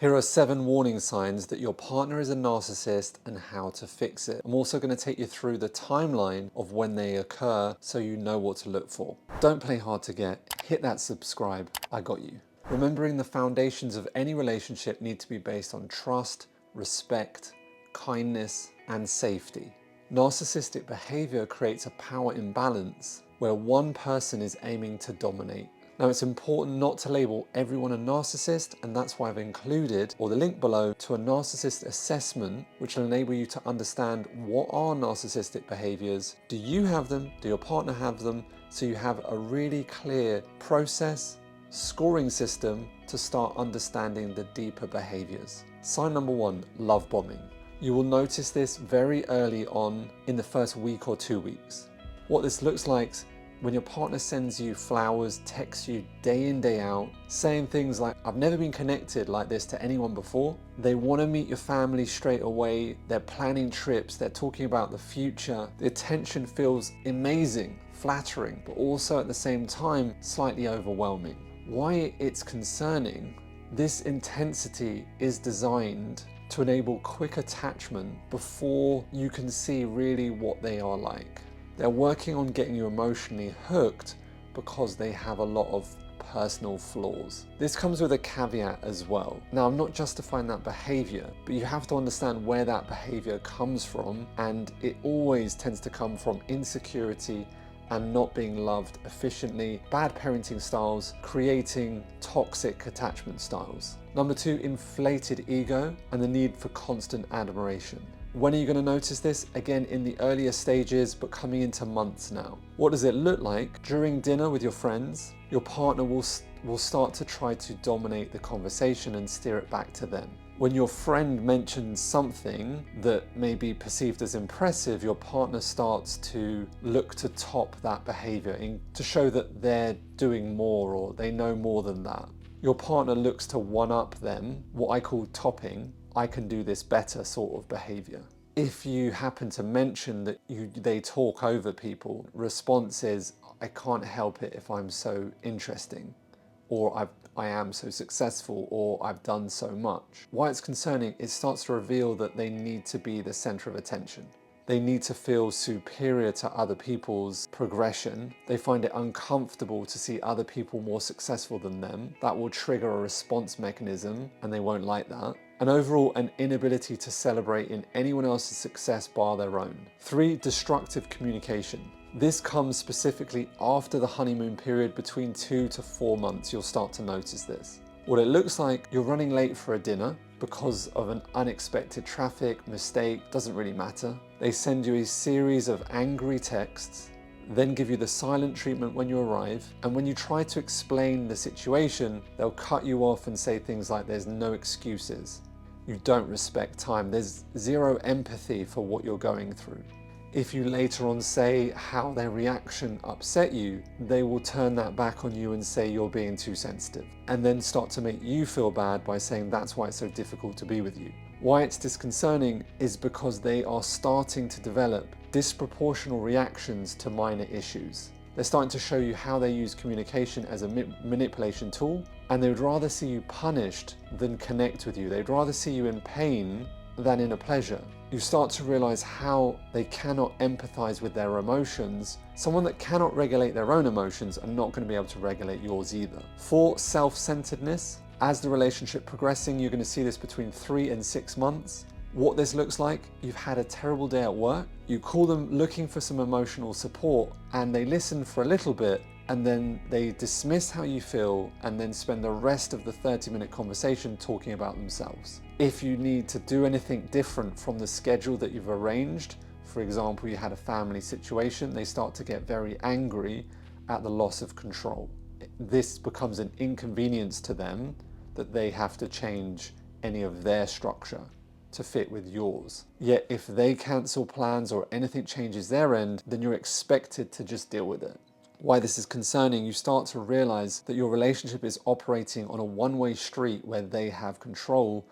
Here are 7 warning signs that your partner is a narcissist and how to fix it. I'm also going to take you through the timeline of when they occur so you know what to look for. Don't play hard to get. Hit that subscribe. I got you. Remembering the foundations of any relationship need to be based on trust, respect, kindness, and safety. Narcissistic behavior creates a power imbalance where one person is aiming to dominate. Now, it's important not to label everyone a narcissist, and that's why I've included, or the link below, to a narcissist assessment, which will enable you to understand what are narcissistic behaviors, do you have them, do your partner have them, so you have a really clear process, scoring system to start understanding the deeper behaviors. Sign number 1, love bombing. You will notice this very early on in the first week or 2 weeks. What this looks like when your partner sends you flowers, texts you day in, day out, saying things like, I've never been connected like this to anyone before. They want to meet your family straight away. They're planning trips. They're talking about the future. The attention feels amazing, flattering, but also at the same time, slightly overwhelming. Why it's concerning, this intensity is designed to enable quick attachment before you can see really what they are like. They're working on getting you emotionally hooked because they have a lot of personal flaws. This comes with a caveat as well. Now, I'm not justifying that behavior, but you have to understand where that behavior comes from, and it always tends to come from insecurity and not being loved efficiently, bad parenting styles, creating toxic attachment styles. Number 2, inflated ego and the need for constant admiration. When are you going to notice this? Again, in the earlier stages, but coming into months now. What does it look like? During dinner with your friends, your partner will start to try to dominate the conversation and steer it back to them. When your friend mentions something that may be perceived as impressive, your partner starts to look to top that behavior to show that they're doing more or they know more than that. Your partner looks to one-up them, what I call topping. I can do this better sort of behavior. If you happen to mention that they talk over people, response is, I can't help it if I'm so interesting, or I am so successful, or I've done so much. Why it's concerning, it starts to reveal that they need to be the center of attention. They need to feel superior to other people's progression. They find it uncomfortable to see other people more successful than them. That will trigger a response mechanism, and they won't like that. And overall, an inability to celebrate in anyone else's success bar their own. 3, destructive communication. This comes specifically after the honeymoon period, between 2 to 4 months, you'll start to notice this. What it looks like, you're running late for a dinner because of an unexpected traffic mistake, doesn't really matter. They send you a series of angry texts, then give you the silent treatment when you arrive, and when you try to explain the situation, they'll cut you off and say things like, there's no excuses. You don't respect time. There's zero empathy for what you're going through. If you later on say how their reaction upset you, they will turn that back on you and say you're being too sensitive, and then start to make you feel bad by saying that's why it's so difficult to be with you. Why it's disconcerting is because they are starting to develop disproportional reactions to minor issues. They're starting to show you how they use communication as a manipulation tool, and they would rather see you punished than connect with you. They'd rather see you in pain than in a pleasure. You start to realize how they cannot empathize with their emotions. Someone that cannot regulate their own emotions are not going to be able to regulate yours either. 4, self-centeredness. As the relationship progressing, you're going to see this between 3 and 6 months. What this looks like, you've had a terrible day at work, you call them looking for some emotional support, and they listen for a little bit, and then they dismiss how you feel and then spend the rest of the 30-minute conversation talking about themselves. If you need to do anything different from the schedule that you've arranged, for example, you had a family situation, they start to get very angry at the loss of control. This becomes an inconvenience to them that they have to change any of their structure to fit with yours. Yet if they cancel plans or anything changes their end, then you're expected to just deal with it. Why this is concerning, you start to realize that your relationship is operating on a one-way street where they have control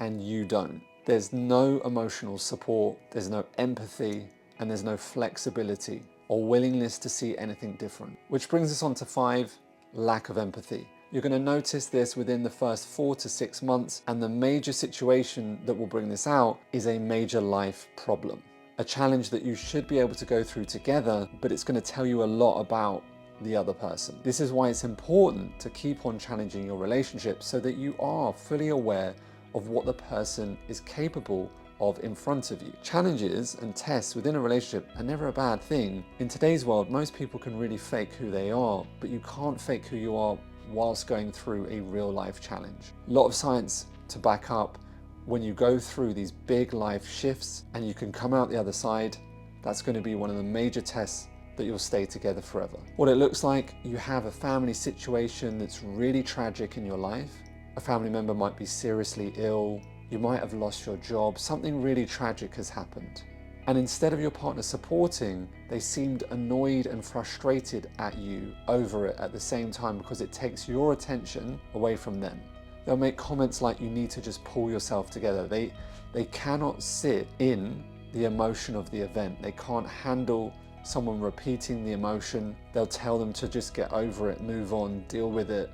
and you don't. There's no emotional support, there's no empathy, and there's no flexibility or willingness to see anything different. Which brings us on to 5, lack of empathy. You're going to notice this within the first 4 to 6 months, and the major situation that will bring this out is a major life problem. A challenge that you should be able to go through together, but it's going to tell you a lot about the other person. This is why it's important to keep on challenging your relationship so that you are fully aware of what the person is capable of in front of you. Challenges and tests within a relationship are never a bad thing. In today's world, most people can really fake who they are, but you can't fake who you are whilst going through a real life challenge. A lot of science to back up when you go through these big life shifts and you can come out the other side. That's going to be one of the major tests that you'll stay together forever. What it looks like, you have a family situation that's really tragic in your life. A family member might be seriously ill, you might have lost your job, something really tragic has happened. And instead of your partner supporting, they seemed annoyed and frustrated at you over it at the same time because it takes your attention away from them. They'll make comments like you need to just pull yourself together. They cannot sit in the emotion of the event. They can't handle someone repeating the emotion. They'll tell them to just get over it, move on, deal with it,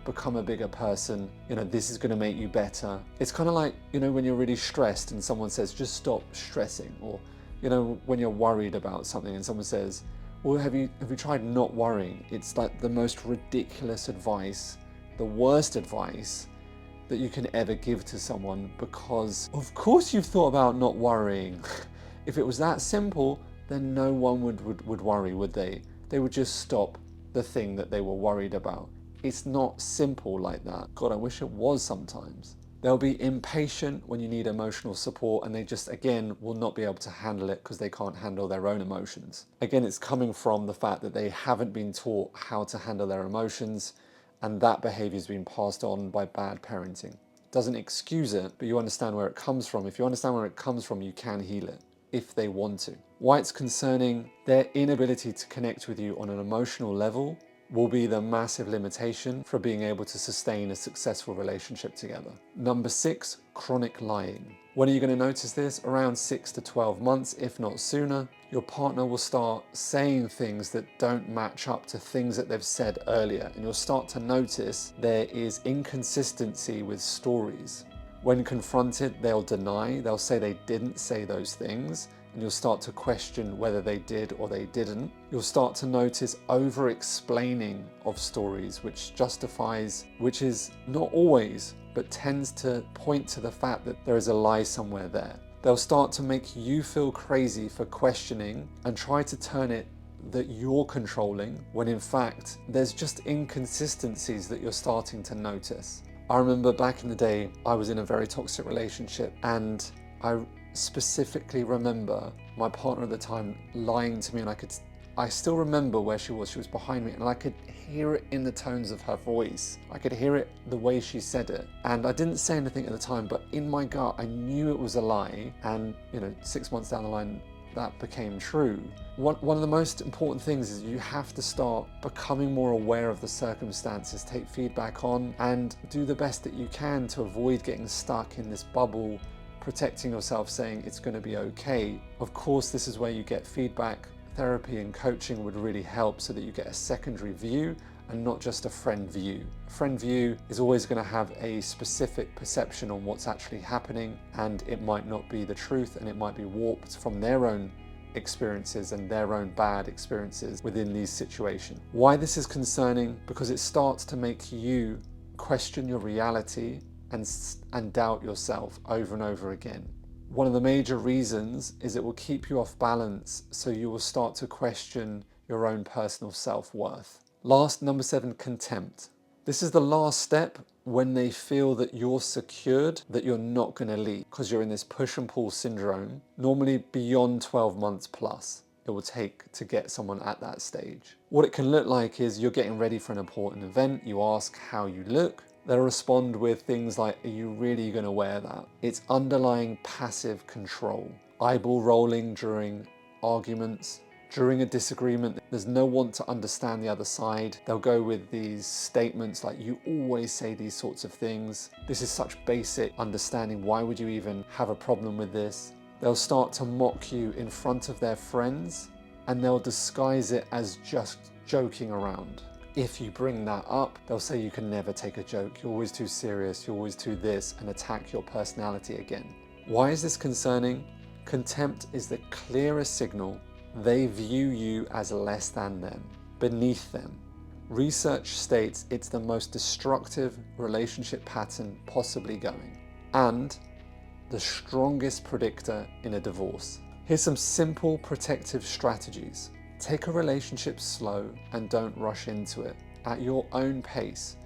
become a bigger person. This is going to make you better. It's kind of like, when you're really stressed and someone says, just stop stressing. Or, when you're worried about something and someone says, well, have you tried not worrying? It's like the most ridiculous advice, the worst advice that you can ever give to someone, because of course you've thought about not worrying. If it was that simple, then no one would worry, would they? They would just stop the thing that they were worried about. It's not simple like that. God, I wish it was sometimes. They'll be impatient when you need emotional support, and they just, again, will not be able to handle it because they can't handle their own emotions. Again, it's coming from the fact that they haven't been taught how to handle their emotions, and that behavior has been passed on by bad parenting. Doesn't excuse it, but you understand where it comes from. If you understand where it comes from, you can heal it if they want to. Why it's concerning, their inability to connect with you on an emotional level will be the massive limitation for being able to sustain a successful relationship together. Number 6, chronic lying. When are you going to notice this? Around 6 to 12 months, if not sooner. Your partner will start saying things that don't match up to things that they've said earlier, and you'll start to notice there is inconsistency with stories. When confronted, they'll deny, they'll say they didn't say those things, and you'll start to question whether they did or they didn't. You'll start to notice over-explaining of stories, which is not always, but tends to point to the fact that there is a lie somewhere there. They'll start to make you feel crazy for questioning and try to turn it that you're controlling, when in fact, there's just inconsistencies that you're starting to notice. I remember back in the day, I was in a very toxic relationship, and I specifically remember my partner at the time lying to me, and I still remember where she was. She was behind me, and I could hear it in the tones of her voice. I could hear it the way she said it. And I didn't say anything at the time, but in my gut, I knew it was a lie. And 6 months down the line, that became true. One of the most important things is you have to start becoming more aware of the circumstances, take feedback on, and do the best that you can to avoid getting stuck in this bubble, protecting yourself, saying it's going to be okay. Of course, this is where you get feedback. Therapy and coaching would really help so that you get a secondary view and not just a friend view. A friend view is always going to have a specific perception on what's actually happening, and it might not be the truth, and it might be warped from their own experiences and their own bad experiences within these situations. Why this is concerning? Because it starts to make you question your reality and doubt yourself over and over again. One of the major reasons is it will keep you off balance, so you will start to question your own personal self-worth. Last, number 7, contempt. This is the last step when they feel that you're secured, that you're not going to leave, because you're in this push and pull syndrome. Normally beyond 12 months plus, it will take to get someone at that stage. What it can look like is you're getting ready for an important event, you ask how you look, they'll respond with things like, are you really going to wear that? It's underlying passive control. Eyeball rolling during arguments, during a disagreement. There's no one to understand the other side. They'll go with these statements like, you always say these sorts of things. This is such basic understanding. Why would you even have a problem with this? They'll start to mock you in front of their friends, and they'll disguise it as just joking around. if you bring that up, they'll say you can never take a joke, you're always too serious, you're always too this, and attack your personality again. Why is this concerning? Contempt is the clearest signal they view you as less than them, beneath them. Research states it's the most destructive relationship pattern possibly going, and the strongest predictor in a divorce. Here's some simple protective strategies. Take a relationship slow and don't rush into it, at your own pace,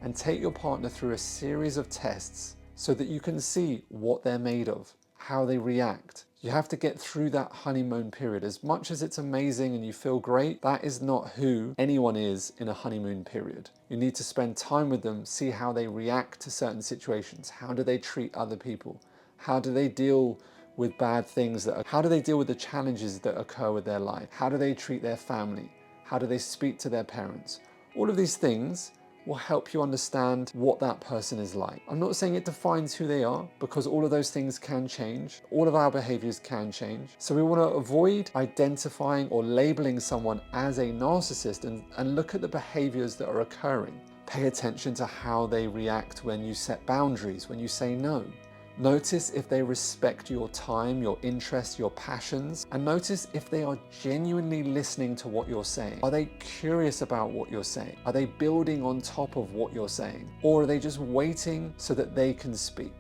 and take your partner through a series of tests so that you can see what they're made of, how they react. You have to get through that honeymoon period. As much as it's amazing and you feel great, that is not who anyone is in a honeymoon period. You need to spend time with them, see how they react to certain situations. How do they treat other people? How do they deal with bad things? How do they deal with the challenges that occur with their life? How do they treat their family? How do they speak to their parents? All of these things will help you understand what that person is like. I'm not saying it defines who they are, because all of those things can change. All of our behaviors can change. So we want to avoid identifying or labeling someone as a narcissist and look at the behaviors that are occurring. Pay attention to how they react when you set boundaries, when you say no. Notice if they respect your time, your interests, your passions, and notice if they are genuinely listening to what you're saying. Are they curious about what you're saying? Are they building on top of what you're saying? Or are they just waiting so that they can speak?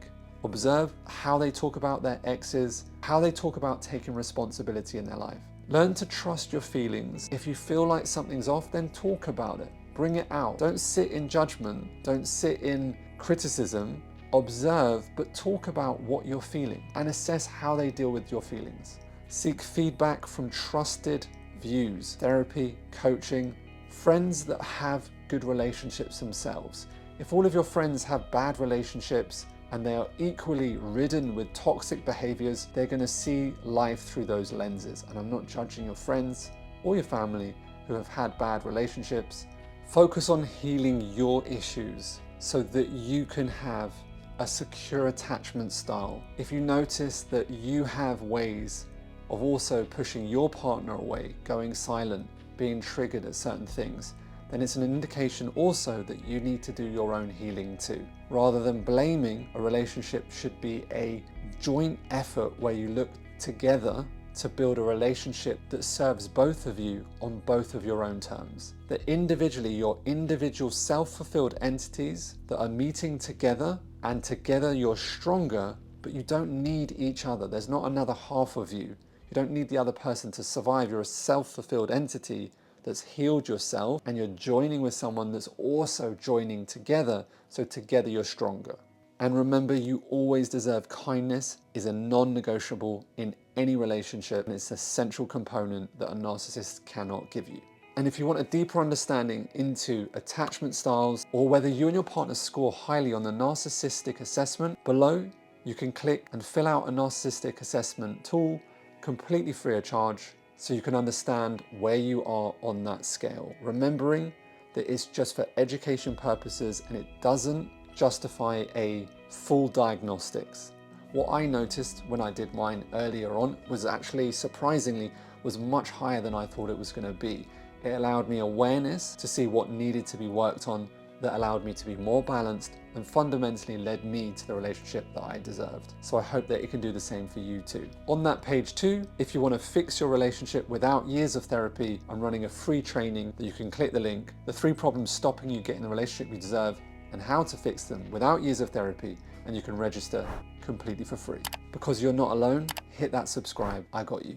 Observe how they talk about their exes, how they talk about taking responsibility in their life. Learn to trust your feelings. If you feel like something's off, then talk about it. Bring it out. Don't sit in judgment. Don't sit in criticism. Observe, but talk about what you're feeling and assess how they deal with your feelings. Seek feedback from trusted views, therapy, coaching, friends that have good relationships themselves. If all of your friends have bad relationships and they are equally ridden with toxic behaviors, they're going to see life through those lenses. And I'm not judging your friends or your family who have had bad relationships. Focus on healing your issues so that you can have a secure attachment style. If you notice that you have ways of also pushing your partner away, going silent, being triggered at certain things, then it's an indication also that you need to do your own healing too. Rather than blaming, a relationship should be a joint effort where you look together to build a relationship that serves both of you on both of your own terms. That individually, your individual self-fulfilled entities that are meeting together, and together you're stronger, but you don't need each other. There's not another half of you. You don't need the other person to survive. You're a self-fulfilled entity that's healed yourself, and you're joining with someone that's also joining together, so together you're stronger. And remember, you always deserve kindness is a non-negotiable in any relationship, and it's a central component that a narcissist cannot give you. And if you want a deeper understanding into attachment styles, or whether you and your partner score highly on the narcissistic assessment, below you can click and fill out a narcissistic assessment tool completely free of charge, so you can understand where you are on that scale. Remembering that it's just for education purposes and it doesn't justify a full diagnostics. What I noticed when I did mine earlier on was actually, surprisingly, was much higher than I thought it was going to be. It allowed me awareness to see what needed to be worked on, that allowed me to be more balanced and fundamentally led me to the relationship that I deserved. So I hope that it can do the same for you too. On that page too, if you want to fix your relationship without years of therapy, I'm running a free training that you can click the link. The 3 problems stopping you getting the relationship you deserve and how to fix them without years of therapy, and you can register completely for free. Because you're not alone, hit that subscribe. I got you.